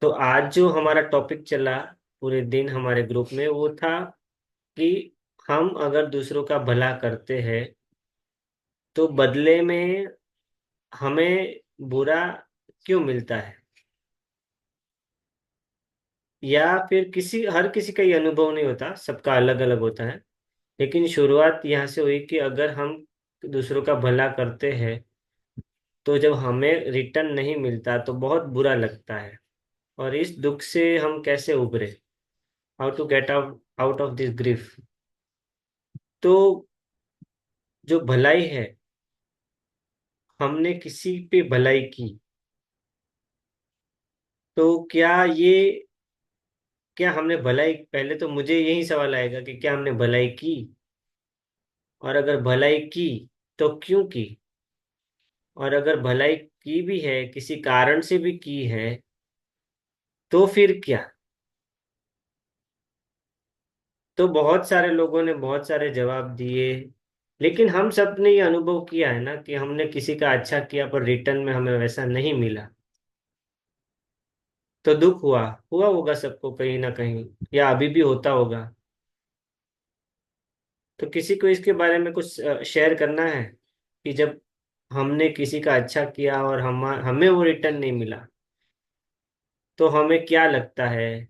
तो आज जो हमारा टॉपिक चला पूरे दिन हमारे ग्रुप में वो था कि हम अगर दूसरों का भला करते हैं तो बदले में हमें बुरा क्यों मिलता है। या फिर हर किसी का ये अनुभव नहीं होता, सबका अलग अलग होता है। लेकिन शुरुआत यहाँ से हुई कि अगर हम दूसरों का भला करते हैं तो जब हमें रिटर्न नहीं मिलता तो बहुत बुरा लगता है। और इस दुख से हम कैसे उभरे, how to get out out of this grief. तो जो भलाई है, हमने किसी पे भलाई की तो क्या हमने भलाई, पहले तो मुझे यही सवाल आएगा कि क्या हमने भलाई की, और अगर भलाई की तो क्यों की, और अगर भलाई की भी है किसी कारण से भी की है तो फिर क्या। तो बहुत सारे लोगों ने बहुत सारे जवाब दिए, लेकिन हम सब ने ये अनुभव किया है ना कि हमने किसी का अच्छा किया पर रिटर्न में हमें वैसा नहीं मिला। तो दुख हुआ, हुआ होगा सबको कहीं ना कहीं, या अभी भी होता होगा। तो किसी को इसके बारे में कुछ शेयर करना है कि जब हमने किसी का अच्छा किया और हमें वो रिटर्न नहीं मिला तो हमें क्या लगता है,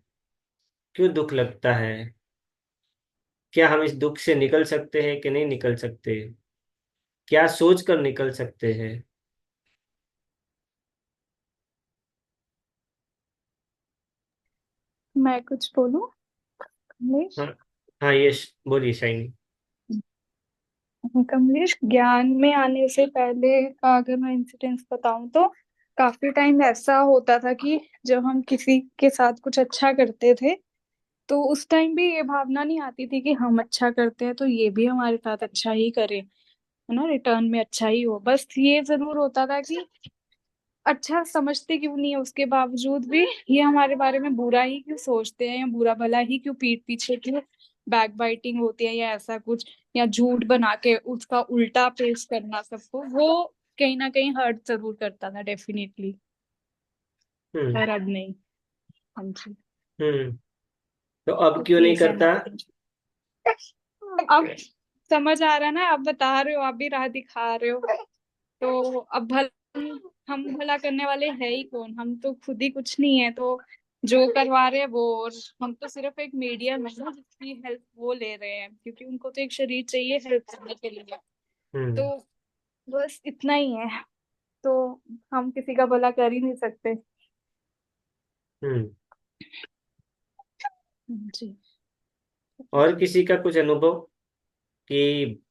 क्यों दुख लगता है, क्या हम इस दुख से निकल सकते हैं कि नहीं निकल सकते, क्या सोच कर निकल सकते हैं। मैं कुछ बोलूं कमलेश? हाँ, हाँ, यस, बोलिए शाइनी। कमलेश, ज्ञान में आने से पहले का अगर मैं इंसिडेंस बताऊं तो काफी टाइम ऐसा होता था कि जब हम किसी के साथ कुछ अच्छा करते थे तो उस टाइम भी ये भावना नहीं आती थी कि हम अच्छा करते हैं तो ये भी हमारे साथ अच्छा ही करे, है ना, रिटर्न में अच्छा ही हो। बस ये जरूर होता था कि अच्छा समझते क्यों नहीं है उसके बावजूद भी ये हमारे बारे में बुरा ही क्यों सोचते हैं, या बुरा भला ही क्यों पीठ पीछे क्यों बैक बाइटिंग होती है या ऐसा कुछ, या झूठ बना के उसका उल्टा पेश करना सबको, वो कहीं ना कहीं हर्ट जरूर करता था डेफिनेटली। हम्म। पर अब नहीं। हाँ जी। हम्म। तो अब कुछ क्यों ये नहीं करता। कहना था। अब समझ आ रहा है ना, आप बता रहे हो, आप भी राह दिखा रहे हो। तो अब हम भला करने वाले है ही कौन, हम तो खुद ही कुछ नहीं है। तो जो करवा रहे हैं वो, और हम तो सिर्फ एक मीडियम है ना जिसकी हेल्प वो ले रहे हैं, क्योंकि उनको तो एक शरीर चाहिए हेल्प करने के लिए। हम्म। तो बस इतना ही है। तो हम किसी का भला कर ही नहीं सकते। हम्म। जी। और किसी का कुछ अनुभव कि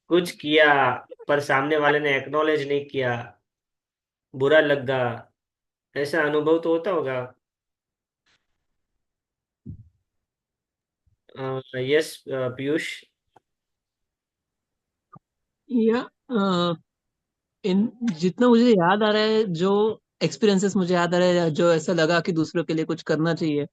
कुछ किया पर सामने वाले ने एक्नॉलेज नहीं किया, बुरा लगा, ऐसा अनुभव तो होता होगा। यस, पीयूष। या इन जितना मुझे याद आ रहा है, जो एक्सपीरियंसेस मुझे याद आ रहा है, जो ऐसा लगा कि दूसरों के लिए कुछ करना चाहिए,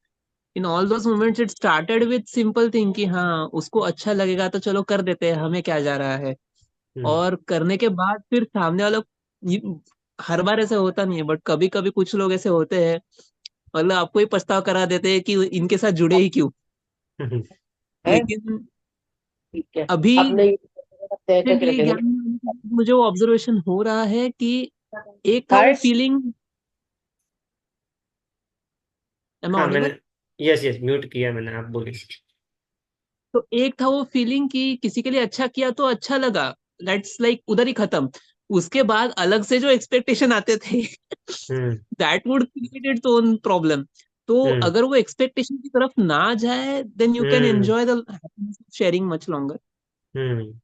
in all those moments it started with simple thing कि हाँ उसको अच्छा लगेगा तो चलो कर देते हैं, हमें क्या जा रहा है। हम्म। और करने के बाद फिर सामने वाला, ये- हर बार ऐसा होता नहीं है बट कभी कभी कुछ लोग ऐसे होते हैं, मतलब आपको ही पछतावा करा देते हैं कि इनके साथ जुड़े ही क्यों। हम्म। है। लेकिन ठीक है। अभी अपने तय करके recently रखेंगे। ज्ञान में आने के बाद मुझे वो ऑब्जर्वेशन हो रहा है कि एक था वो हर्ष। फीलिंग। एम आई हाँ, मैंने, ऑडिबल? यस यस, म्यूट किया मैंने, आप बोलिए। तो एक था वो फीलिंग कि किसी के लिए अच्छा किया तो अच्छा लगा, लेट्स लाइक उधर ही खत्म। उसके बाद अलग से जो एक्सपेक्टेशन आते थे hmm. That would create its own problem. तो हम्म। अगर वो एक्सपेक्टेशन की तरफ ना जाए then you can hmm. Enjoy the happiness of sharing much longer. Hmm.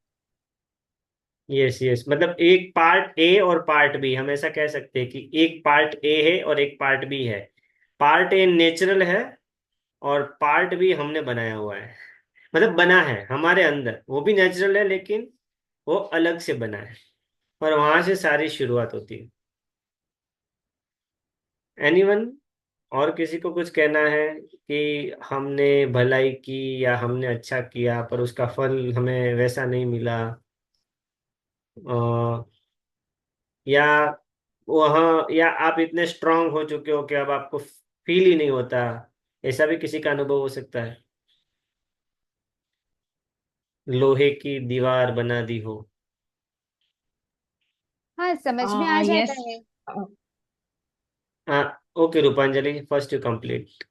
Yes yes, मतलब एक पार्ट ए और पार्ट बी, हम ऐसा कह सकते हैं कि एक पार्ट ए है और एक पार्ट बी है। पार्ट ए नेचुरल है और पार्ट बी हमने बनाया हुआ है। मतलब बना है हमारे अंदर, वो भी नेचुरल है लेकिन वो अलग से बना है। और वहां से सारी शुरुआत होती है। एनीवन, और किसी को कुछ कहना है कि हमने भलाई की या हमने अच्छा किया पर उसका फल हमें वैसा नहीं मिला, या वहाँ, या आप इतने स्ट्रांग हो चुके हो कि अब आपको फील ही नहीं होता, ऐसा भी किसी का अनुभव हो सकता है। लोहे की दीवार बना दी हो। हाँ, समझ में आ जाता यस। है। हाँ। Okay Rupanjali, first you complete.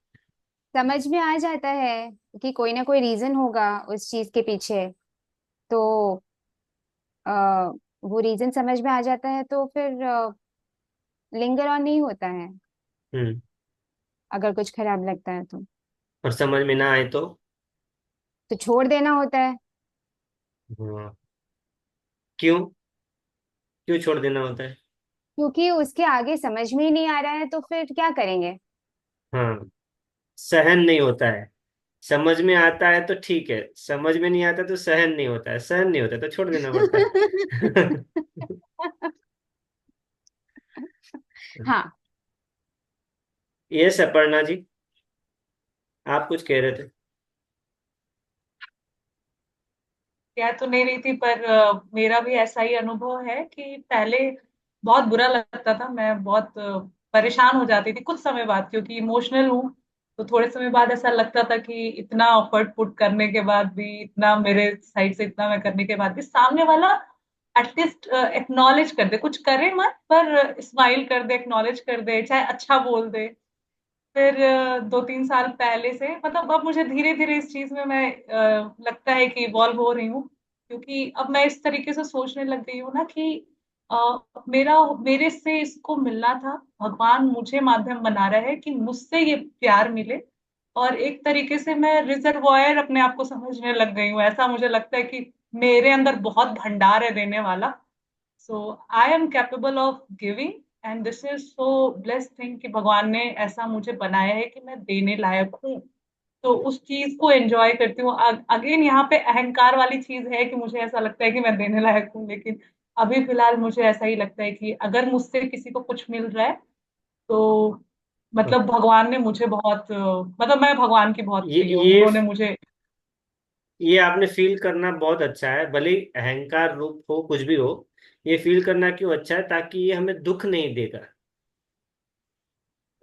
समझ में आ जाता है कि कोई ना कोई रीजन होगा उस चीज के पीछे। तो आ, वो रीजन समझ में आ जाता है तो फिर लिंगर ऑन नहीं होता है, हम्म। अगर कुछ खराब लगता है तो। और समझ में ना आए तो? तो छोड़ देना होता है। हाँ। क्यों? क्यों छोड़ देना होता है? क्योंकि उसके आगे समझ में ही नहीं आ रहा है तो फिर क्या करेंगे। हाँ, सहन नहीं होता है। समझ में आता है तो ठीक है, समझ में नहीं आता तो सहन नहीं होता है, सहन नहीं होता तो छोड़ देना पड़ता है। हाँ। ये अपर्णा जी, आप कुछ कह रहे थे। कह तो नहीं रही थी, पर मेरा भी ऐसा ही अनुभव है कि पहले बहुत बुरा लगता था। मैं बहुत परेशान हो जाती थी कुछ समय बाद, क्योंकि इमोशनल हूँ। तो थोड़े समय बाद ऐसा लगता था कि इतना एफर्ट पुट करने के बाद भी, इतना मेरे साइड से इतना मैं करने के बाद भी, सामने वाला एटलीस्ट एक्नॉलेज कर दे, कुछ करे मत पर स्माइल कर दे, एक्नॉलेज कर दे, चाहे अच्छा बोल दे। फिर 2-3 साल पहले से, मतलब अब मुझे धीरे धीरे इस चीज में मैं लगता है कि इवॉल्व हो रही हूँ। क्योंकि अब मैं इस तरीके से सोचने लग गई हूँ ना कि मेरे से इसको मिलना था, भगवान मुझे माध्यम बना रहा है कि मुझसे ये प्यार मिले। और एक तरीके से मैं रिजर्वायर अपने आप को समझने लग गई हूँ। ऐसा मुझे लगता है कि मेरे अंदर बहुत भंडार है देने वाला। So I am capable of giving, and this is so blessed thing कि भगवान ने ऐसा मुझे बनाया है कि मैं देने लायक हूँ। तो उस चीज को एंजॉय करती हूँ। अगेन यहाँ पे अहंकार वाली चीज है कि मुझे ऐसा लगता है कि मैं देने लायक हूँ, लेकिन अभी फिलहाल मुझे ऐसा ही लगता है कि अगर मुझसे किसी को कुछ मिल रहा है तो मतलब भगवान ने मुझे बहुत मतलब मैं भगवान की बहुत ये प्रिय हूँ, ये उन्होंने मुझे। ये आपने फील करना बहुत अच्छा है, भले ही अहंकार रूप हो कुछ भी हो। ये फील करना क्यों अच्छा है? ताकि ये हमें दुख नहीं देगा।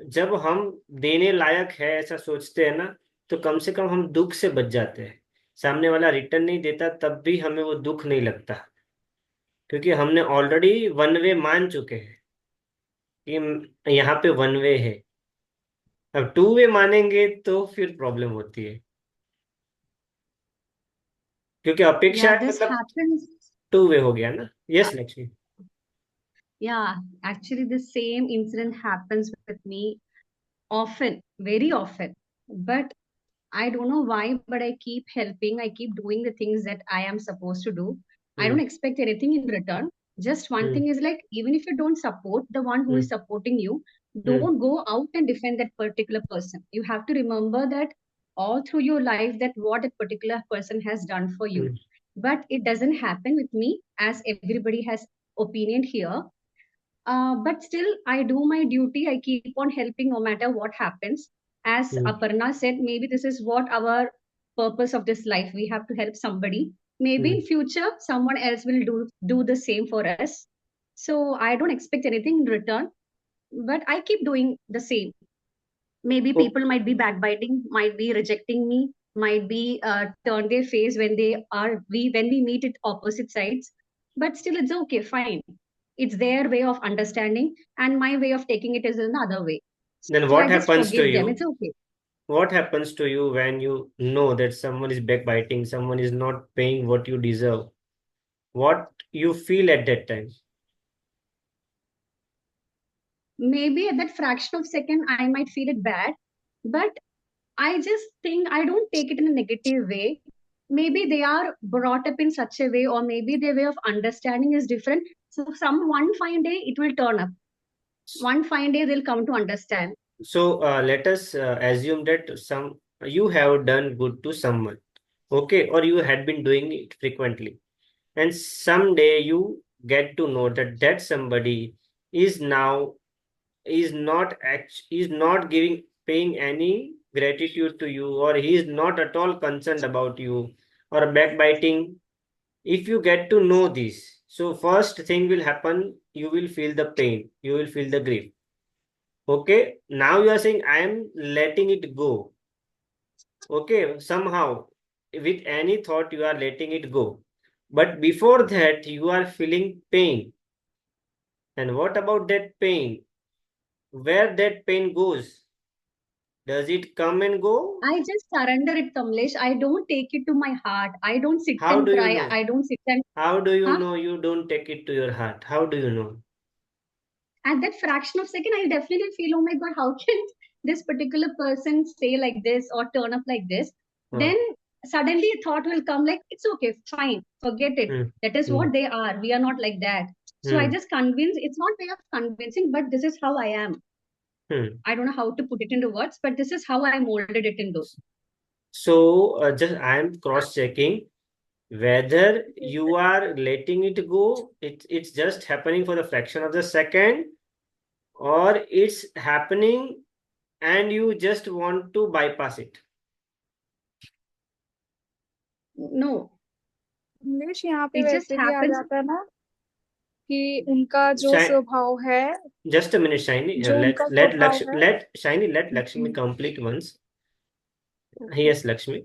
जब हम देने लायक है ऐसा सोचते हैं ना, तो कम से कम हम दुख से बच जाते हैं। सामने वाला रिटर्न नहीं देता तब भी हमें वो दुख नहीं लगता, क्योंकि हमने ऑलरेडी वन वे मान चुके हैं कि यहाँ पे वन वे है। अब टू वे मानेंगे तो फिर प्रॉब्लम होती है, क्योंकि अपेक्षा Yeah, है this मतलब happens. टू वे हो गया ना। Yes Lakshmi. Yeah, actually, the same incident happens with me often, very often. But I don't know why, but I keep helping. I keep doing the things that I am supposed to do. I don't hmm. expect anything in return. Just one hmm. thing is like, even if you don't support the one who is hmm. supporting you, hmm. don't go out and defend that particular person. You have to remember that all through your life, that what a particular person has done for you. Hmm. But it doesn't happen with me, as everybody has opinion here. But still, I do my duty. I keep on helping no matter what happens. As hmm. Aparna said, maybe this is what our purpose of this life. We have to help somebody. Maybe hmm. in future, someone else will do the same for us. So I don't expect anything in return, but I keep doing the same. Maybe ओ- people might be backbiting, might be rejecting me, might be turn their face when they are we when we meet at opposite sides. But still, it's okay, fine. It's their way of understanding, and my way of taking it is another way. then So I what just happens to forgive them. you? It's okay. What happens to you when you know that someone is backbiting, someone is not paying what you deserve? What you feel at that time? Maybe at that fraction of second, I might feel it bad, but I just think I don't take it in a negative way. Maybe they are brought up in such a way, or maybe their way of understanding is different. So, some one fine day it will turn up. One fine day they'll come to understand. So let us assume that some you have done good to someone, okay, or you had been doing it frequently, and someday you get to know that that somebody is now is not giving paying any gratitude to you, or he is not at all concerned about you, or backbiting. If you get to know this, so first thing will happen, you will feel the pain, you will feel the grief. Okay, now you are saying I am letting it go. Okay, somehow with any thought you are letting it go. But before that, you are feeling pain. And what about that pain? Where that pain goes? Does it come and go? I just surrender it, Kamlesh. I don't take it to my heart. I don't sit How and do you cry. know? I don't sit and, How do you huh? know you don't take it to your heart? How do you know? At that fraction of second, I definitely feel, oh my God, how can this particular person say like this or turn up like this? Oh. Then suddenly a thought will come like, it's okay, fine, forget it. Hmm. That is Hmm. what they are. We are not like that. So I Hmm. just convince, it's not way of convincing, but this is how I am. Hmm. I don't know how to put it into words, but this is how I molded it into. So just I am cross-checking whether you are letting it go, it's just happening for the fraction of the second, or it's happening and you just want to bypass it. No, English यहाँ पे it just वैसे भी आ happens. जाता है ना कि उनका जो Shi- स्वभाव है, just a minute, Shiny. जो Let उनका let स्वभाव Laksh है। let Shiny let Lakshmi hmm, complete once. Okay. Yes, Lakshmi.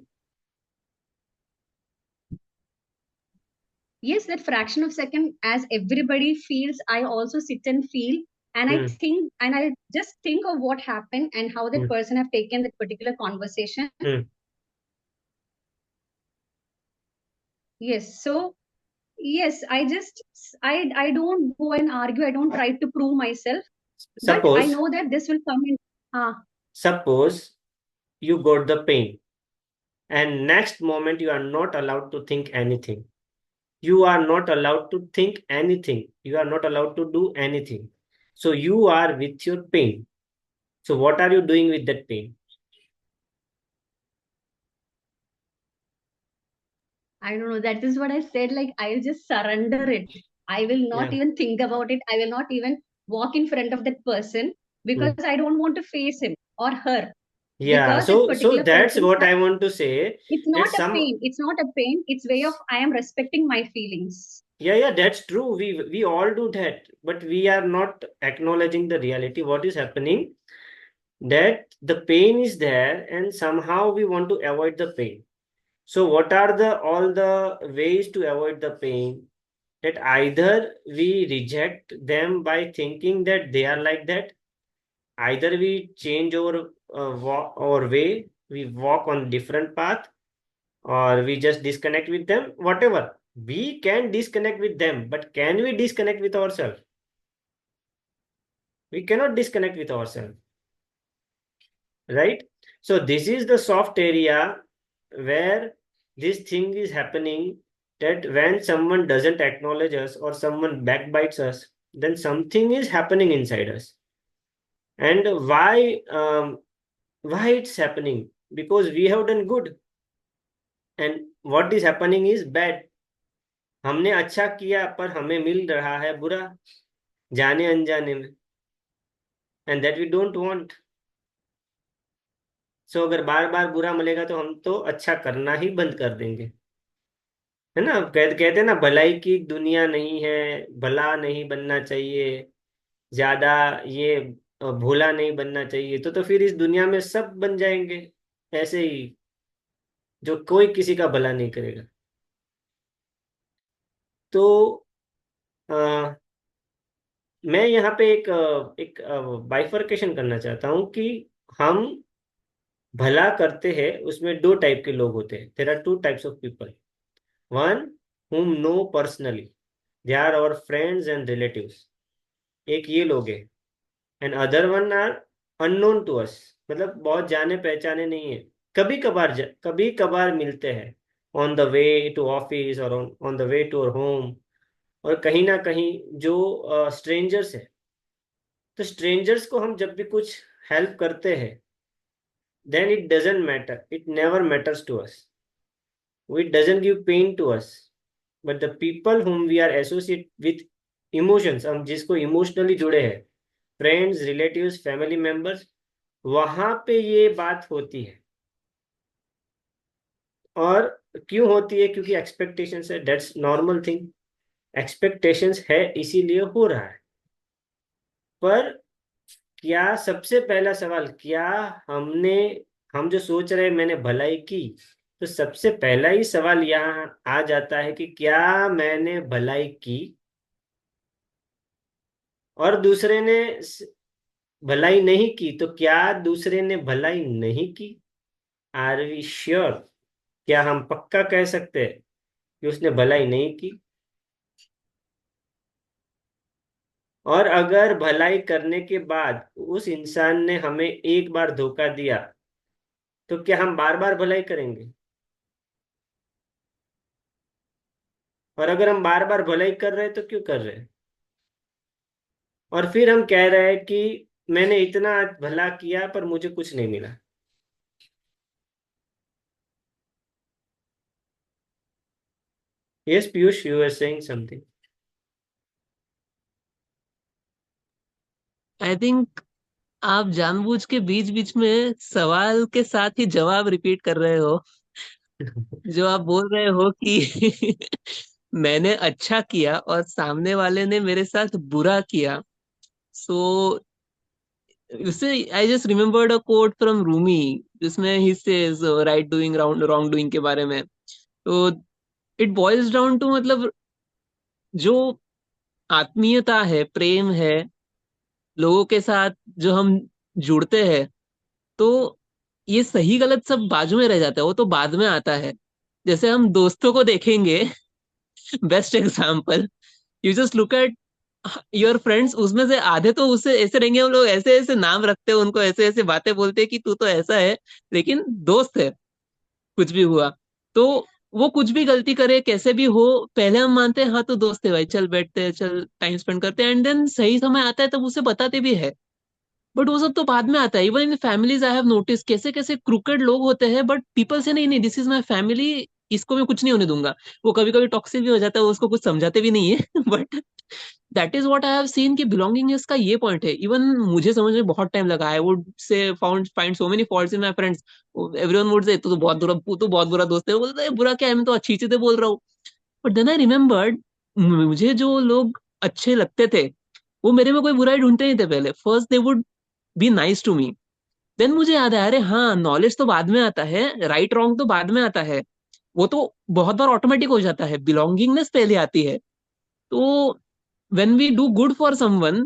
Yes, that fraction of second, as everybody feels, I also sit and feel, and I Hmm. think, and I just think of what happened and how that Hmm. person have taken that particular conversation. Hmm. Yes, so yes, I don't go and argue. I don't try to prove myself, but I Suppose know that this will come in. suppose you got the pain, and next moment you are not allowed to think anything. You are not allowed to think anything. You are not allowed to do anything. So you are with your pain. So what are you doing with that pain? I don't know. That is what I said. Like, I'll just surrender it. I will not Yeah. even think about it. I will not even walk in front of that person because Hmm. I don't want to face him or her. Yeah. Because that So particular that's person, what I want to say. it's That not a some pain. It's not a pain. It's way of I am respecting my feelings. yeah, that's true. We all do that, but we are not acknowledging the reality. What is happening? That the pain is there, and somehow we want to avoid the pain. So what are the all the ways to avoid the pain? That either we reject them by thinking that they are like that, either we change our way, we walk on different path, or we just disconnect with them. Whatever, we can disconnect with them, but can we disconnect with ourselves? We cannot disconnect with ourselves, right? So this is the soft area where this thing is happening, that when someone doesn't acknowledge us or someone backbites us, then something is happening inside us. And why it's happening? Because we have done good, and what is happening is bad. हमने अच्छा किया पर हमें मिल रहा है बुरा, जाने अनजाने में, and that we don't want. So अगर बार बार बुरा मिलेगा तो हम तो अच्छा करना ही बंद कर देंगे. है ना? कहते हैं ना, भलाई की दुनिया नहीं है, भला नहीं बनना चाहिए ज्यादा, ये भोला नहीं बनना चाहिए. तो फिर इस दुनिया में सब बन जाएंगे ऐसे ही, जो कोई किसी का भला नहीं करेगा. तो आ, मैं यहाँ पे एक बाइफर्केशन करना चाहता हूँ कि हम भला करते हैं, उसमें दो टाइप के लोग होते हैं. There are two types of people. One whom know personally, they are our friends and relatives. एक ये लोग हैं. And other one are unknown to us, मतलब बहुत जाने पहचाने नहीं है, कभी कभार मिलते हैं on the way to office और on the way to our home, और कहीं ना कहीं जो स्ट्रेंजर्स है. तो स्ट्रेंजर्स को हम जब भी कुछ हेल्प करते हैं, then it doesn't matter, it never matters to us, it doesn't give pain to us. But the people whom we are associate with emotions, हम जिसको इमोशनली जुड़े हैं, फ्रेंड्स, रिलेटिव्स, फैमिली मेंबर्स, वहां पे ये बात होती है. और क्यों होती है? क्योंकि एक्सपेक्टेशंस है, दैट्स नॉर्मल थिंग. एक्सपेक्टेशंस है इसीलिए हो रहा है. पर क्या सबसे पहला सवाल, क्या हमने हम जो सोच रहे हैं मैंने भलाई की, तो सबसे पहला ही सवाल यहाँ आ जाता है कि क्या मैंने भलाई की। और दूसरे ने भलाई नहीं की, तो क्या दूसरे ने भलाई नहीं की? Are we sure? क्या हम पक्का कह सकते हैं कि उसने भलाई नहीं की? और अगर भलाई करने के बाद उस इंसान ने हमें एक बार धोखा दिया, तो क्या हम बार बार भलाई करेंगे? और अगर हम बार बार भलाई कर रहे हैं तो क्यों कर रहे हैं? और फिर हम कह रहे हैं कि मैंने इतना भला किया पर मुझे कुछ नहीं मिला। Yes Piyush, you are saying something. I think आप जानबूझ के बीच बीच में सवाल के साथ ही जवाब रिपीट कर रहे हो। जो आप बोल रहे हो कि मैंने अच्छा किया और सामने वाले ने मेरे साथ बुरा किया। सो उससे I just remembered a quote from Rumi, जिसमें he says right doing wrong doing के बारे में। तो इट बॉइल्स डाउन टू, मतलब जो आत्मीयता है, प्रेम है, लोगों के साथ जो हम जुड़ते हैं, तो ये सही गलत सब बाजू में रह जाता है, वो तो बाद में आता है। जैसे हम दोस्तों को देखेंगे, best example, you just look at your friends, उसमें से आधे तो उससे ऐसे रहेंगे, हम लोग ऐसे ऐसे नाम रखते हैं उनको, ऐसे ऐसे बातें बोलते हैं कि तू तो ऐसा है, लेकिन दोस्त है। कुछ भी हुआ तो वो कुछ भी गलती करे, कैसे भी हो, पहले हम मानते हैं हाँ तो दोस्त है भाई, चल बैठते हैं, चल टाइम स्पेंड करते हैं, एंड देन सही समय आता है तब उसे बताते भी है। बट वो सब तो बाद में आता है। Even in families I have notice कैसे कैसे क्रूकेड लोग होते हैं, बट पीपल से नहीं नहीं, दिस इज माई फैमिली, इसको मैं कुछ नहीं होने दूंगा। वो कभी कभी टॉक्सिक भी हो जाता है, वो उसको कुछ समझाते भी नहीं है but that is what I have seen कि बिलोंगिंगनेस का ये पॉइंट है। इवन मुझे समझ में बहुत टाइम लगा, I would say found find so many faults in my friends. Everyone would say तू बहुत बुरा दोस्त है, बोलते बुरा क्या है, मैं तो अच्छी चीजें बोल रहा हूँ। बट देन आई रिमेम्बर्ड, मुझे जो लोग अच्छे लगते थे वो मेरे में कोई बुराई ढूंढते नहीं थे। पहले first they would be nice to me, then मुझे याद आया, अरे हाँ, नॉलेज तो बाद में आता है, राइट रॉन्ग तो बाद में आता है, वो तो बहुत बार ऑटोमेटिक हो जाता है, बिलोंगिंगनेस पहले आती है। तो when we do good for someone,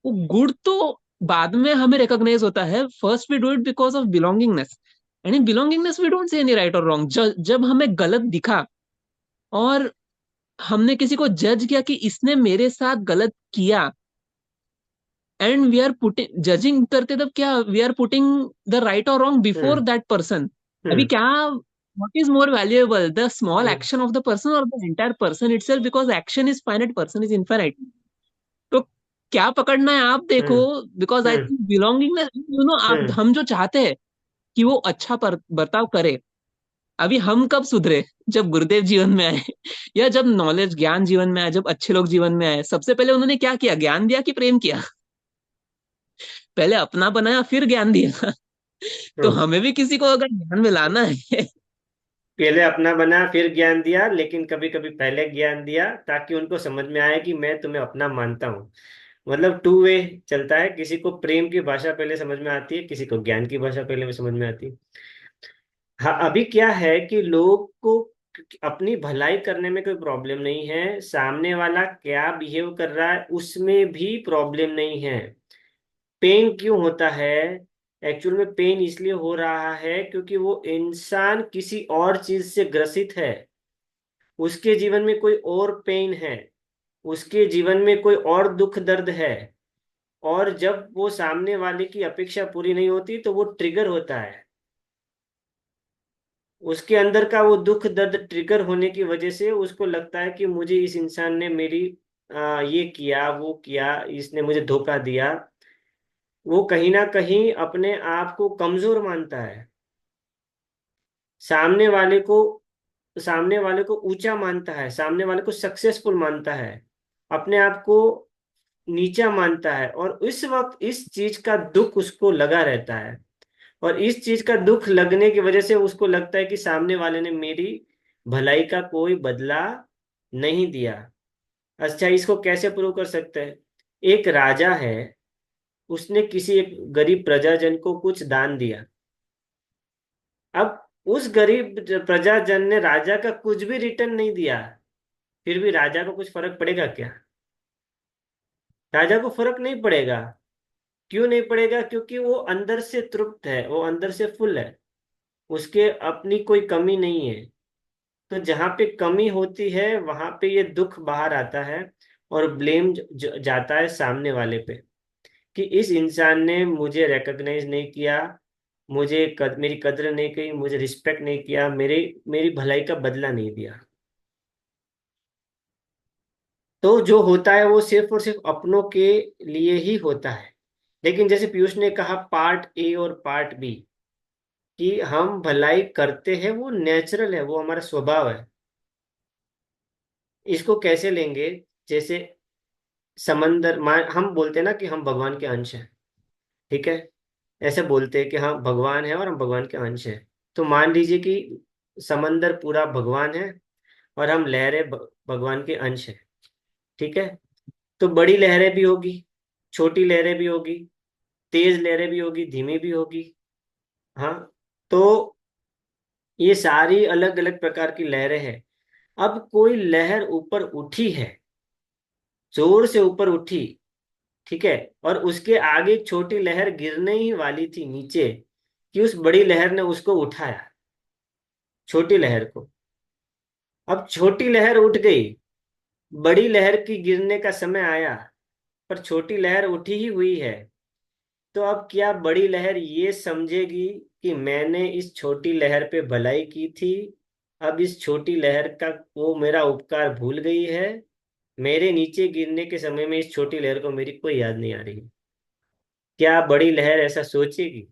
वो गुड तो बाद में हमें रिकॉग्नाइज होता है, first we do it because of belongingness. And in belongingness we don't say any right और रॉन्ग। जब हमें गलत दिखा और हमने किसी को जज किया कि इसने मेरे साथ गलत किया, and we are putting judging करते, तब क्या we are putting the right और wrong before hmm. That person. अभी हम्म। क्या, what is more valuable, the small hmm. Action of the person और the entire person itself, because action is finite, person is infinite. तो क्या पकड़ना है आप देखो, hmm. Because I hmm. Think belongingness, आप, हम्म। हम जो चाहते हैं कि वो अच्छा बर्ताव करे, अभी हम कब सुधरे? जब गुरुदेव जीवन में आए या जब नॉलेज ज्ञान जीवन में आए, जब अच्छे लोग जीवन में आए, सबसे पहले उन्होंने क्या किया? ज्ञान दिया कि प्रेम किया? पहले अपना बनाया फिर ज्ञान दिया तो हम्म। हमें भी किसी को अगर ज्ञान में लाना है पहले अपना बना फिर ज्ञान दिया, लेकिन कभी कभी पहले ज्ञान दिया ताकि उनको समझ में आए कि मैं तुम्हें अपना मानता हूँ। मतलब टू वे चलता है, किसी को प्रेम की भाषा पहले समझ में आती है, किसी को ज्ञान की भाषा पहले में समझ में आती है। हाँ, अभी क्या है कि लोग को अपनी भलाई करने में कोई प्रॉब्लम नहीं है, सामने वाला क्या बिहेव कर रहा है उसमें भी प्रॉब्लम नहीं है। पेन क्यों होता है? एक्चुअल में पेन इसलिए हो रहा है क्योंकि वो इंसान किसी और चीज से ग्रसित है। उसके जीवन में कोई और पेन है, उसके जीवन में कोई और दुख दर्द है। और जब वो सामने वाले की अपेक्षा पूरी नहीं होती तो वो ट्रिगर होता है। उसके अंदर का वो दुख दर्द ट्रिगर होने की वजह से उसको लगता है कि मुझे इस इंसान ने मेरी ये किया वो किया, इसने मुझे धोखा दिया। वो कहीं ना कहीं अपने आप को कमजोर मानता है, सामने वाले को सामने वाले को ऊंचा मानता है, सामने वाले को सक्सेसफुल मानता है, अपने आप को नीचा मानता है। और इस वक्त इस चीज का दुख उसको लगा रहता है। और इस चीज का दुख लगने की वजह से उसको लगता है कि सामने वाले ने मेरी भलाई का कोई बदला नहीं दिया। अच्छा, इसको कैसे प्रूव कर सकते हैं? एक राजा है, उसने किसी एक गरीब प्रजाजन को कुछ दान दिया। अब उस गरीब प्रजाजन ने राजा का कुछ भी रिटर्न नहीं दिया, फिर भी राजा को कुछ फर्क पड़ेगा क्या? राजा को फर्क नहीं पड़ेगा। क्यों नहीं पड़ेगा? क्योंकि वो अंदर से तृप्त है, वो अंदर से फुल है, उसके अपनी कोई कमी नहीं है। तो जहां पे कमी होती है वहां पे ये दुख बाहर आता है, और ब्लेम जाता है सामने वाले पे, कि इस इंसान ने मुझे रिकॉग्नाइज नहीं किया, मेरी कद्र नहीं की, मुझे रिस्पेक्ट नहीं किया, मेरी भलाई का बदला नहीं दिया। तो जो होता है वो सिर्फ और सिर्फ अपनों के लिए ही होता है। लेकिन जैसे पीयूष ने कहा, पार्ट ए और पार्ट बी, कि हम भलाई करते हैं, वो नेचुरल है, वो हमारा स्वभाव है। इसको कैसे लेंगे? जैसे समंदर, हम बोलते हैं ना कि हम भगवान के अंश हैं, ठीक है? ऐसे बोलते हैं कि हाँ भगवान है और हम भगवान के अंश हैं। तो मान लीजिए कि समंदर पूरा भगवान है और हम लहरें भगवान के अंश हैं, ठीक है? तो बड़ी लहरें भी होगी, छोटी लहरें भी होगी, तेज लहरें भी होगी, धीमी भी होगी। हाँ, तो ये सारी अलग अलग प्रकार की लहरें हैं। अब कोई लहर ऊपर उठी है, जोर से ऊपर उठी, ठीक है, और उसके आगे एक छोटी लहर गिरने ही वाली थी नीचे, कि उस बड़ी लहर ने उसको उठाया, छोटी लहर को। अब छोटी लहर उठ गई, बड़ी लहर की गिरने का समय आया, पर छोटी लहर उठी ही हुई है। तो अब क्या बड़ी लहर ये समझेगी कि मैंने इस छोटी लहर पे भलाई की थी, अब इस छोटी लहर का वो मेरा उपकार भूल गई है, मेरे नीचे गिरने के समय में इस छोटी लहर को मेरी कोई याद नहीं आ रही है? क्या बड़ी लहर ऐसा सोचेगी?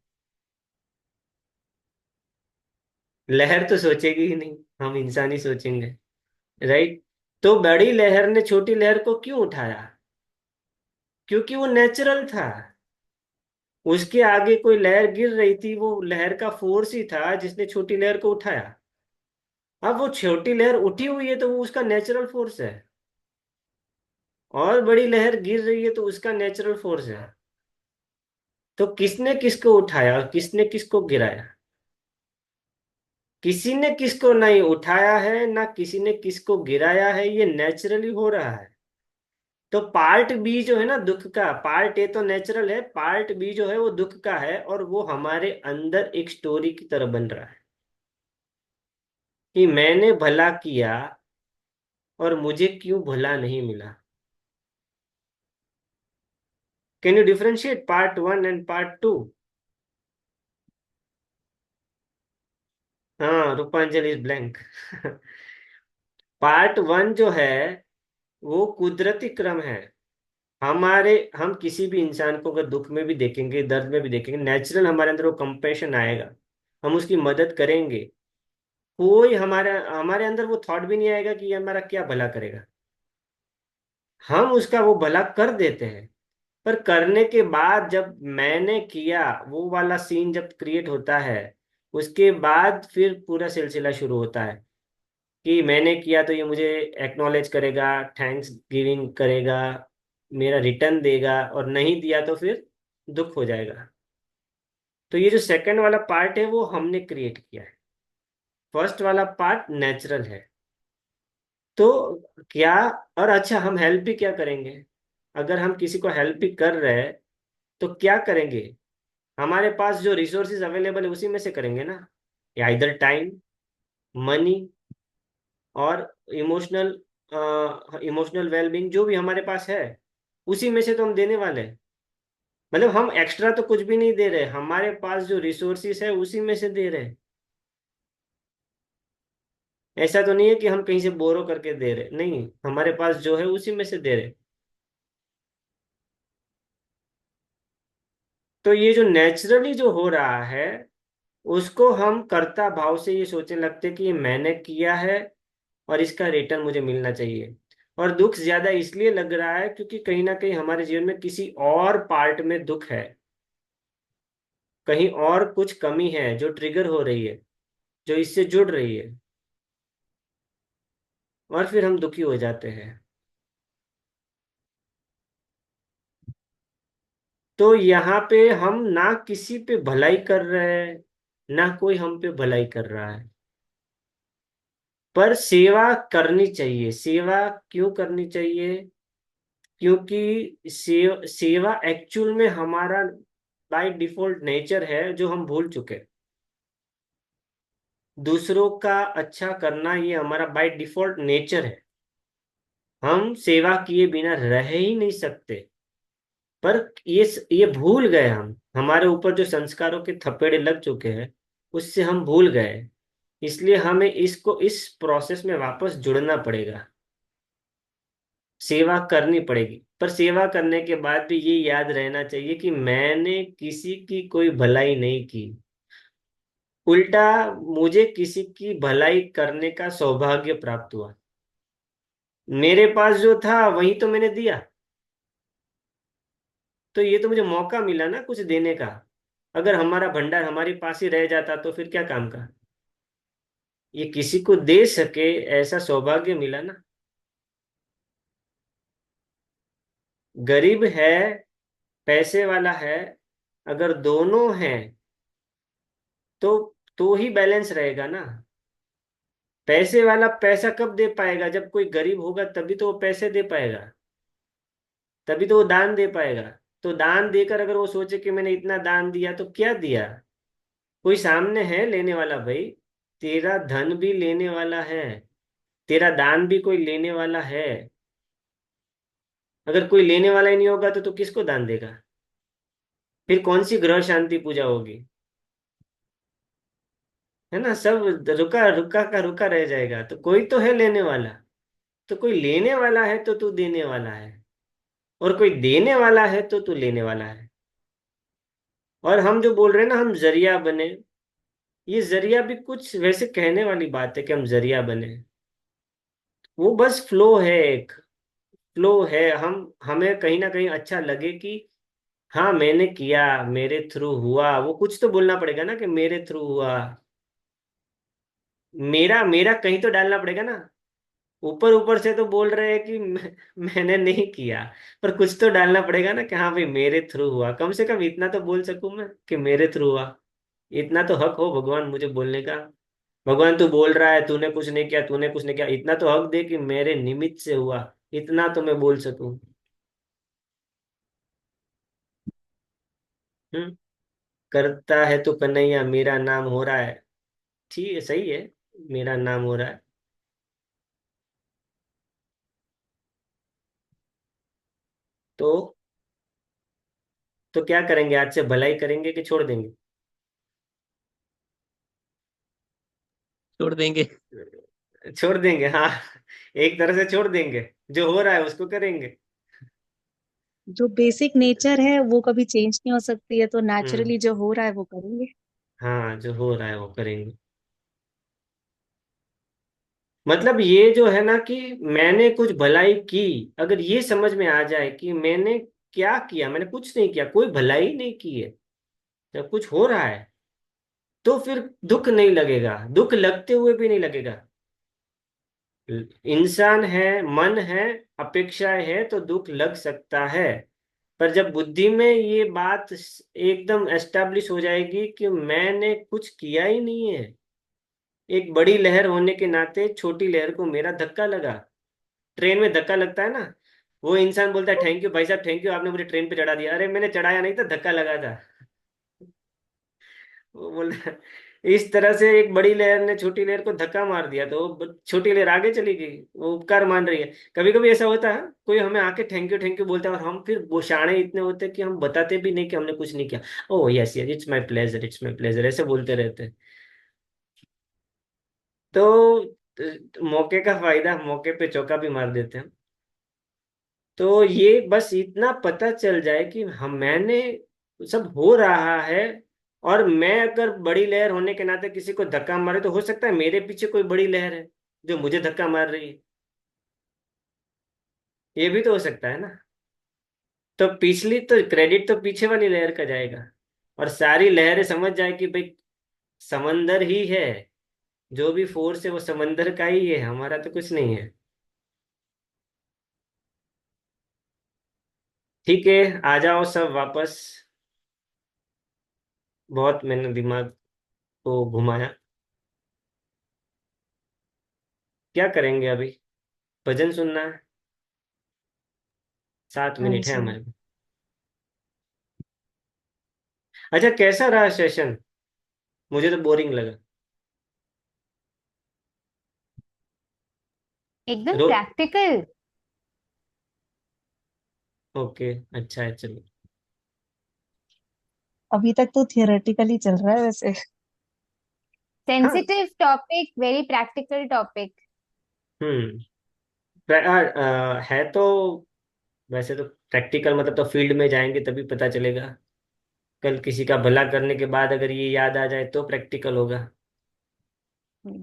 लहर तो सोचेगी ही नहीं, हम इंसान ही सोचेंगे, राइट? तो बड़ी लहर ने छोटी लहर को क्यों उठाया? क्योंकि वो नेचुरल था। उसके आगे कोई लहर गिर रही थी, वो लहर का फोर्स ही था जिसने छोटी लहर को उठाया। अब वो छोटी लहर उठी हुई है तो वो उसका नेचुरल फोर्स है, और बड़ी लहर गिर रही है तो उसका नेचुरल फोर्स है। तो किसने किसको उठाया और किसने किसको गिराया? किसी ने किसको नहीं उठाया है, ना किसी ने किसको गिराया है, ये नेचुरली हो रहा है। तो पार्ट बी जो है ना दुख का, पार्ट ए तो नेचुरल है, पार्ट बी जो है वो दुख का है, और वो हमारे अंदर एक स्टोरी की तरह बन रहा है, कि मैंने भला किया और मुझे क्यों भला नहीं मिला। Can you differentiate part one and part two? हाँ, Rupanjali is blank. Part one जो है वो कुदरती क्रम है। हम किसी भी इंसान को अगर दुख में भी देखेंगे, दर्द में भी देखेंगे, नेचुरल हमारे अंदर वो कंपैशन आएगा, हम उसकी मदद करेंगे। कोई हमारे हमारे अंदर वो थॉट भी नहीं आएगा कि ये हमारा क्या भला करेगा। हम उसका वो भला कर देते हैं, पर करने के बाद जब मैंने किया, वो वाला सीन जब क्रिएट होता है, उसके बाद फिर पूरा सिलसिला शुरू होता है, कि मैंने किया तो ये मुझे एक्नॉलेज करेगा, थैंक्स गिविंग करेगा, मेरा रिटर्न देगा, और नहीं दिया तो फिर दुख हो जाएगा। तो ये जो सेकंड वाला पार्ट है वो हमने क्रिएट किया है, फर्स्ट वाला पार्ट नेचुरल है। तो क्या, और अच्छा हम हेल्प भी क्या करेंगे? अगर हम किसी को हेल्प भी कर रहे हैं तो क्या करेंगे? हमारे पास जो रिसोर्सेज अवेलेबल है उसी में से करेंगे ना, या इधर टाइम, मनी, और इमोशनल इमोशनल वेलबींग जो भी हमारे पास है, उसी में से तो हम देने वाले हैं। मतलब हम एक्स्ट्रा तो कुछ भी नहीं दे रहे, हमारे पास जो रिसोर्सेज है उसी में से दे रहे हैं। ऐसा तो नहीं है कि हम कहीं से बोरो करके दे रहे, नहीं, हमारे पास जो है उसी में से दे रहे। तो ये जो नेचुरली जो हो रहा है, उसको हम कर्ता भाव से ये सोचने लगते कि ये मैंने किया है और इसका रिटर्न मुझे मिलना चाहिए। और दुख ज्यादा इसलिए लग रहा है क्योंकि कहीं ना कहीं हमारे जीवन में किसी और पार्ट में दुख है, कहीं और कुछ कमी है जो ट्रिगर हो रही है, जो इससे जुड़ रही है, और फिर हम दुखी हो जाते हैं। तो यहाँ पे हम ना किसी पे भलाई कर रहे हैं, ना कोई हम पे भलाई कर रहा है, पर सेवा करनी चाहिए। सेवा क्यों करनी चाहिए? क्योंकि सेवा एक्चुअल में हमारा बाय डिफॉल्ट नेचर है, जो हम भूल चुके हैं। दूसरों का अच्छा करना ये हमारा बाय डिफॉल्ट नेचर है। हम सेवा किए बिना रह ही नहीं सकते, पर ये भूल गए हम। हमारे ऊपर जो संस्कारों के थपेड़े लग चुके हैं, उससे हम भूल गए। इसलिए हमें इसको इस प्रोसेस में वापस जुड़ना पड़ेगा, सेवा करनी पड़ेगी। पर सेवा करने के बाद भी ये याद रहना चाहिए कि मैंने किसी की कोई भलाई नहीं की, उल्टा मुझे किसी की भलाई करने का सौभाग्य प्राप्त हुआ। मेरे पास जो था वही तो मैंने दिया, तो ये तो मुझे मौका मिला ना कुछ देने का। अगर हमारा भंडार हमारे पास ही रह जाता तो फिर क्या काम का। ये किसी को दे सके ऐसा सौभाग्य मिला ना। गरीब है, पैसे वाला है, अगर दोनों हैं तो ही बैलेंस रहेगा ना। पैसे वाला पैसा कब दे पाएगा? जब कोई गरीब होगा तभी तो वो पैसे दे पाएगा, तभी तो वो दान दे पाएगा। तो दान देकर अगर वो सोचे कि मैंने इतना दान दिया, तो क्या दिया? कोई सामने है लेने वाला भाई, तेरा धन भी लेने वाला है, तेरा दान भी कोई लेने वाला है। अगर कोई लेने वाला ही नहीं होगा तो तू किसको दान देगा? फिर कौन सी ग्रह शांति पूजा होगी? है ना, सब रुका रुका का रुका रह जाएगा। तो कोई तो है लेने वाला, तो कोई लेने वाला है तो तू देने वाला है, और कोई देने वाला है तो तू लेने वाला है। और हम जो बोल रहे हैं ना, हम जरिया बने, ये जरिया भी कुछ वैसे कहने वाली बात है कि हम जरिया बने। वो बस फ्लो है, एक फ्लो है। हम हमें कहीं ना कहीं अच्छा लगे कि हाँ मैंने किया, मेरे थ्रू हुआ, वो कुछ तो बोलना पड़ेगा ना कि मेरे थ्रू हुआ। मेरा मेरा कहीं तो डालना पड़ेगा ना। ऊपर ऊपर से तो बोल रहे हैं कि मैंने नहीं किया, पर कुछ तो डालना पड़ेगा ना कि हाँ भाई मेरे थ्रू हुआ। कम से कम इतना तो बोल सकूं मैं कि मेरे थ्रू हुआ। इतना तो हक हो भगवान मुझे बोलने का। भगवान तू बोल रहा है तूने कुछ नहीं किया, तूने कुछ नहीं किया, इतना तो हक दे कि मेरे निमित्त से हुआ, इतना तो मैं बोल सकूं। हम्म। करता है तो कन्हैया मेरा नाम हो रहा है। ठीक है, सही है, मेरा नाम हो रहा है। तो तो क्या करेंगे? आज से भलाई करेंगे कि छोड़ देंगे? छोड़ देंगे। छोड़ देंगे, हाँ। एक तरह से छोड़ देंगे, जो हो रहा है उसको करेंगे। जो बेसिक नेचर है वो कभी चेंज नहीं हो सकती है, तो हम्म। नेचुरली जो हो रहा है वो करेंगे। हाँ, जो हो रहा है वो करेंगे। मतलब ये जो है ना कि मैंने कुछ भलाई की, अगर ये समझ में आ जाए कि मैंने क्या किया, मैंने कुछ नहीं किया, कोई भलाई नहीं की है, जब कुछ हो रहा है तो फिर दुख नहीं लगेगा, दुख लगते हुए भी नहीं लगेगा। इंसान है, मन है, अपेक्षाएं है, तो दुख लग सकता है। पर जब बुद्धि में ये बात एकदम एस्टेब्लिश हो जाएगी कि मैंने कुछ किया ही नहीं है, एक बड़ी लहर होने के नाते छोटी लहर को मेरा धक्का लगा। ट्रेन में धक्का लगता है ना, वो इंसान बोलता है थैंक यू भाई साहब, थैंक यू, आपने मुझे ट्रेन पे चढ़ा दिया। अरे मैंने चढ़ाया नहीं था, धक्का लगा था। वो बोल रहा है, इस तरह से एक बड़ी लहर ने छोटी लहर को धक्का मार दिया, तो वो छोटी लहर आगे चली गई, वो उपकार मान रही है। कभी कभी ऐसा होता है, कोई हमें आके थैंक यू बोलता है, और हम फिर वो शाणे इतने होते हैं कि हम बताते भी नहीं कि हमने कुछ नहीं किया। Oh yes yes, it's my pleasure, it's my pleasure, ऐसे बोलते रहते हैं। तो मौके का फायदा, मौके पे चौका भी मार देते हैं। तो ये बस इतना पता चल जाए कि हम मैंने सब हो रहा है, और मैं अगर बड़ी लहर होने के नाते किसी को धक्का मारे, तो हो सकता है मेरे पीछे कोई बड़ी लहर है जो मुझे धक्का मार रही है। ये भी तो हो सकता है ना। तो पिछली तो क्रेडिट तो पीछे वाली लहर का जाएगा, और सारी लहरें समझ जाए कि भाई समंदर ही है, जो भी फोर्स है वो समंदर का ही है, हमारा तो कुछ नहीं है। ठीक है, आ जाओ सब वापस। बहुत मैंने दिमाग को घुमाया। क्या करेंगे अभी? भजन सुनना है? 7 मिनट हाँ है जी। हमारे पास। अच्छा, कैसा रहा सेशन? मुझे तो बोरिंग लगा। एकदम रो प्रैक्टिकल। ओके, अच्छा है, चलो। अभी तक तो थियोरेटिकली चल रहा है वैसे। हाँ। Sensitive topic, very practical topic. Hmm. है तो। वैसे तो प्रैक्टिकल मतलब तो फील्ड में जाएंगे तभी पता चलेगा। कल किसी का भला करने के बाद अगर ये याद आ जाए तो प्रैक्टिकल होगा।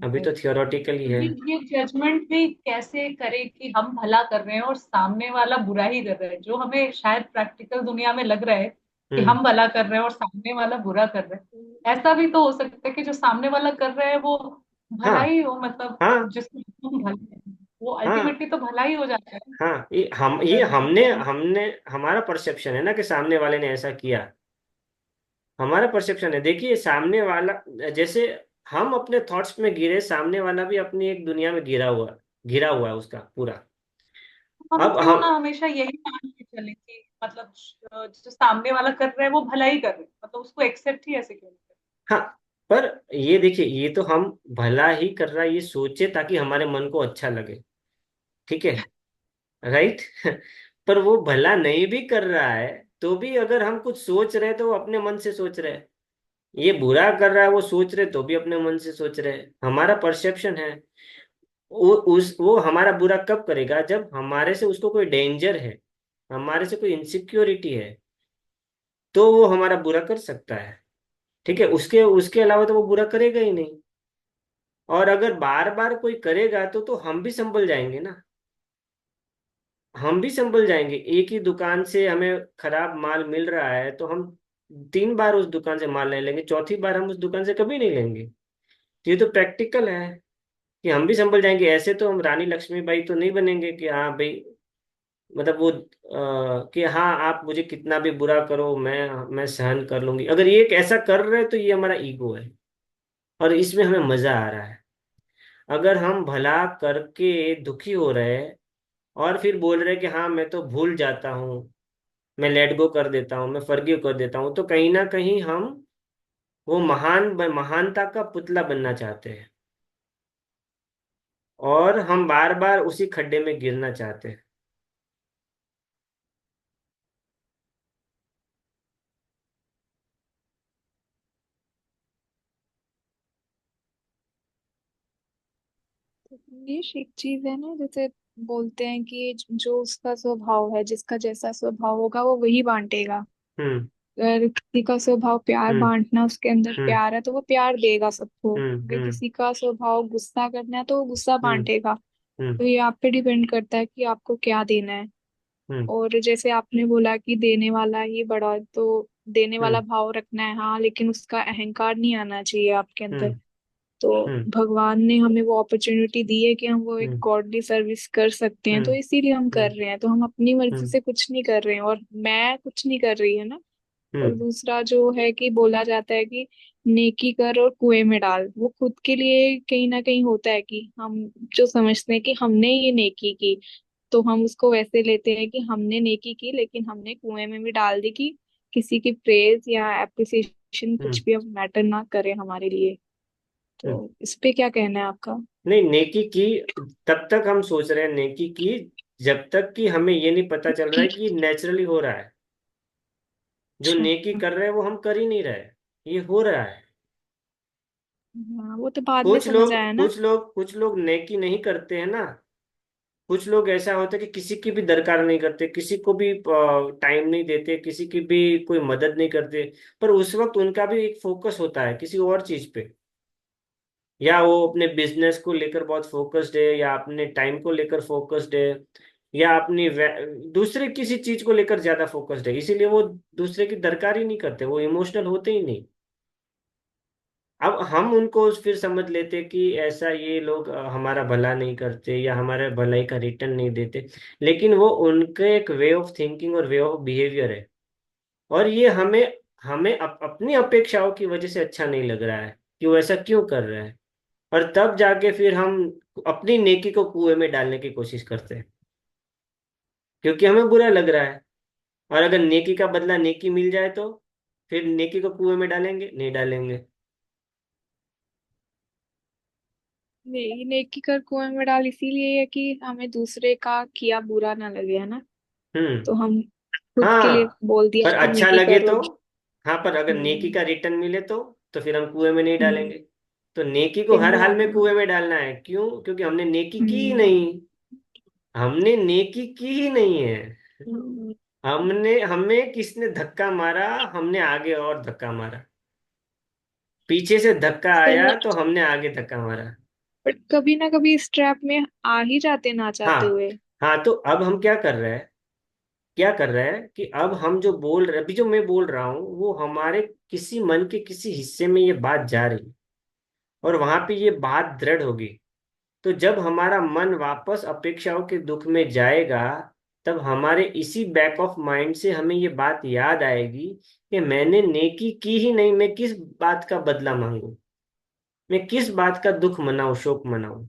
अभी तो थियोरेटिकल ही है। ये जजमेंट भी कैसे करे कि हम भला कर रहे हैं और सामने वाला बुरा ही कर रहा है, जो हमें शायद प्रैक्टिकल दुनिया में लग रहा है कि हम्म। हम भला कर रहे हैं और सामने वाला बुरा कर रहा है। ऐसा भी तो हो सकता है कि जो सामने वाला कर रहा है वो भला हाँ। ही हो, मतलब हाँ। जिसको हम भला, वो हाँ। अल्टीमेटली तो भला ही हो जाता है। हाँ, ये अगर हमने हम हमने हमारा परसेप्शन है ना कि सामने वाले ने ऐसा किया। हमारा परसेप्शन है, देखिए सामने वाला जैसे हम अपने थॉट्स में गिरे, सामने वाला भी अपनी एक दुनिया में घिरा हुआ है उसका पूरा। हम अब क्यों हम। ना हमेशा यही मान के चले कि मतलब जो सामने वाला कर रहा है वो भला ही कर रहा है, मतलब उसको एक्सेप्ट ही ऐसे क्यों नहीं कर हाँ, पर ये देखिए, ये तो हम भला ही कर रहा है ये सोचे ताकि हमारे मन को अच्छा लगे। ठीक है, राइट। पर वो भला नहीं भी कर रहा है तो भी अगर हम कुछ सोच रहे हैं तो वो अपने मन से सोच रहे हैं। ये बुरा कर रहा है वो सोच रहे तो भी अपने मन से सोच रहे हैं, हमारा परसेप्शन है। वो हमारा बुरा कब करेगा जब हमारे से उसको कोई डेंजर है, हमारे से कोई इनसिक्योरिटी है, तो वो हमारा बुरा कर सकता है। ठीक है, उसके उसके अलावा तो वो बुरा करेगा ही नहीं। और अगर बार बार कोई करेगा तो हम भी संभल जाएंगे ना। हम भी संभल जाएंगे, एक ही दुकान से हमें खराब माल मिल रहा है तो हम 3 बार उस दुकान से माल नहीं लेंगे, चौथी बार हम उस दुकान से कभी नहीं लेंगे। तो ये तो प्रैक्टिकल है कि हम भी संभल जाएंगे। ऐसे तो हम रानी लक्ष्मीबाई तो नहीं बनेंगे कि हाँ भाई, मतलब वो कि हाँ आप मुझे कितना भी बुरा करो मैं सहन कर लूंगी। अगर ये एक ऐसा कर रहे हैं तो ये हमारा ईगो है और इसमें हमें मजा आ रहा है। अगर हम भला करके दुखी हो रहे हैं और फिर बोल रहे हैं कि हाँ मैं तो भूल जाता हूँ, मैं लेट गो कर देता हूँ, मैं फॉरगिव कर देता हूँ, तो कहीं ना कहीं हम वो महानता का पुतला बनना चाहते हैं और हम बार बार उसी खड्डे में गिरना चाहते हैं। ये एक चीज है ना, जैसे बोलते हैं कि जो उसका स्वभाव है, जिसका जैसा स्वभाव होगा वो वही बांटेगा। हम्म। अगर किसी का स्वभाव प्यार हम्म। बांटना, उसके अंदर हम्म। प्यार है तो वो प्यार देगा सबको। अगर हम्म। किसी का स्वभाव गुस्सा करना है तो वो गुस्सा हम्म। बांटेगा। हम्म। तो ये आप पे डिपेंड करता है कि आपको क्या देना है। हम्म। और जैसे आपने बोला कि देने वाला ही बड़ा है, तो देने वाला हम्म। भाव रखना है, हाँ, लेकिन उसका अहंकार नहीं आना चाहिए आपके हम्म। अंदर। तो हम्म। भगवान ने हमें वो अपॉर्चुनिटी दी है कि हम वो एक हम्म। गॉडली सर्विस कर सकते हैं, तो हम्म। इसीलिए हम कर हम्म। रहे हैं। तो हम अपनी मर्जी हम्म। से कुछ नहीं कर रहे हैं, और मैं कुछ नहीं कर रही है ना। और हम्म। दूसरा जो है कि बोला जाता है कि नेकी कर और कुएं में डाल, वो खुद के लिए कहीं ना कहीं होता है कि हम जो समझते हैं कि हमने ये नेकी की, तो हम उसको वैसे लेते हैं कि हमने नेकी की, लेकिन हमने कुएं में भी डाल दी कि किसी की प्रेज या एप्रिसिएशन हम्म। कुछ भी अब मैटर ना करे हमारे लिए। हम्म। तो इस पे क्या कहना है आपका? नहीं, नेकी की तब तक हम सोच रहे हैं नेकी की जब तक कि हमें ये नहीं पता चल रहा है कि नेचुरली हो रहा है। जो अच्छा। नेकी कर रहे हैं वो हम कर ही नहीं रहे, ये हो रहा है। हाँ, वो तो बाद में समझ आया ना। कुछ लोग नेकी नहीं करते हैं ना। कुछ लोग ऐसा होता है कि किसी की भी दरकार नहीं करते, किसी को भी टाइम नहीं देते, किसी की भी कोई मदद नहीं करते। पर उस वक्त उनका भी एक फोकस होता है किसी और चीज पे, या वो अपने बिजनेस को लेकर बहुत फोकस्ड है, या अपने टाइम को लेकर फोकस्ड है, या अपनी दूसरे किसी चीज को लेकर ज्यादा फोकस्ड है, इसीलिए वो दूसरे की दरकार ही नहीं करते, वो इमोशनल होते ही नहीं। अब हम उनको फिर समझ लेते कि ऐसा ये लोग हमारा भला नहीं करते या हमारे भलाई का रिटर्न नहीं देते, लेकिन वो उनके एक वे ऑफ थिंकिंग और वे ऑफ बिहेवियर है। और ये हमें हमें अपनी अपेक्षाओं की वजह से अच्छा नहीं लग रहा है कि वो ऐसा क्यों कर रहा है। और तब जाके फिर हम अपनी नेकी को कुएं में डालने की कोशिश करते हैं, क्योंकि हमें बुरा लग रहा है। और अगर नेकी का बदला नेकी मिल जाए तो फिर नेकी को कुएं में डालेंगे नहीं डालेंगे। नहीं, नेकी कर कुएं में डाल इसीलिए है कि हमें दूसरे का किया बुरा ना लगे, है ना। हम्म। तो हम खुद के लिए हाँ, बोल दिया पर कि अच्छा नेकी लगे तो। करो। हाँ, पर अगर नेकी हम्म। का रिटर्न मिले तो फिर हम कुएं में नहीं हम्म। डालेंगे। तो नेकी को हर हाल में एग्जैक्टली। कुएं में डालना है, क्यों? क्योंकि हमने नेकी की ही हम्म। नहीं। हमने नेकी की ही नहीं है। हम्म। हमने हमें किसने धक्का मारा, हमने आगे और धक्का मारा। पीछे से धक्का सही आया है। तो हमने आगे धक्का मारा। बट कभी ना कभी इस ट्रैप में आ ही जाते ना चाहते हाँ। हुए। हाँ, तो अब हम क्या कर रहे हैं? क्या कर रहे हैं कि अब हम जो बोल रहे, अभी जो मैं बोल रहा हूँ वो हमारे किसी मन के किसी हिस्से में ये बात जा रही है, और वहां पे ये बात दृढ़ होगी। तो जब हमारा मन वापस अपेक्षाओं के दुख में जाएगा, तब हमारे इसी बैक ऑफ माइंड से हमें ये बात याद आएगी कि मैंने नेकी की ही नहीं, मैं किस बात का बदला मांगू, मैं किस बात का दुख मनाऊं, शोक मनाऊं।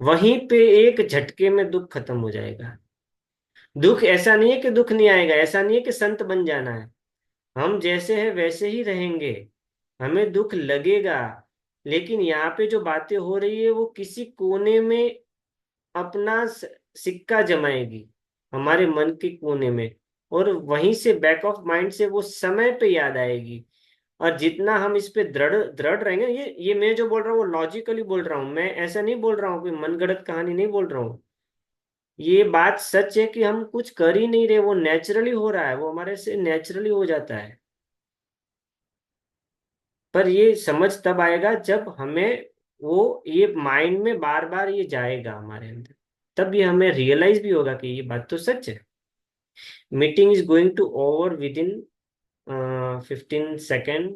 वहीं पे एक झटके में दुख खत्म हो जाएगा। दुख ऐसा नहीं है कि दुख नहीं आएगा, ऐसा नहीं है कि संत बन जाना है। हम जैसे हैं वैसे ही रहेंगे। हमें दुख लगेगा, लेकिन यहाँ पे जो बातें हो रही है वो किसी कोने में अपना सिक्का जमाएगी, हमारे मन के कोने में। और वहीं से बैक ऑफ माइंड से वो समय पे याद आएगी। और जितना हम इस पे दृढ़ दृढ़ रहेंगे, ये मैं जो बोल रहा हूँ वो लॉजिकली बोल रहा हूँ, मैं ऐसा नहीं बोल रहा हूँ, कोई मनगढ़ंत कहानी नहीं बोल रहा हूँ। ये बात सच है कि हम कुछ कर ही नहीं रहे, वो नेचुरली हो रहा है, वो हमारे से नेचुरली हो जाता है। पर ये समझ तब आएगा जब हमें वो ये माइंड में बार बार ये जाएगा हमारे अंदर, तब ये हमें रियलाइज भी होगा कि ये बात तो सच है। Meeting is going to over within 15 second.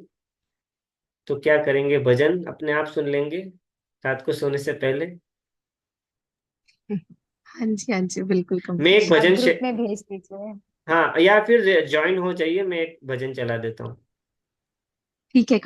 तो क्या करेंगे, भजन अपने आप सुन लेंगे रात को सोने से पहले। हाँ जी, हाँ जी, बिल्कुल मैं एक कंप्लीट। आप भजन ग्रुप में भेज दीजिए। हाँ, या फिर ज्वाइन हो जाइए, मैं एक भजन चला देता हूँ। ठीक है।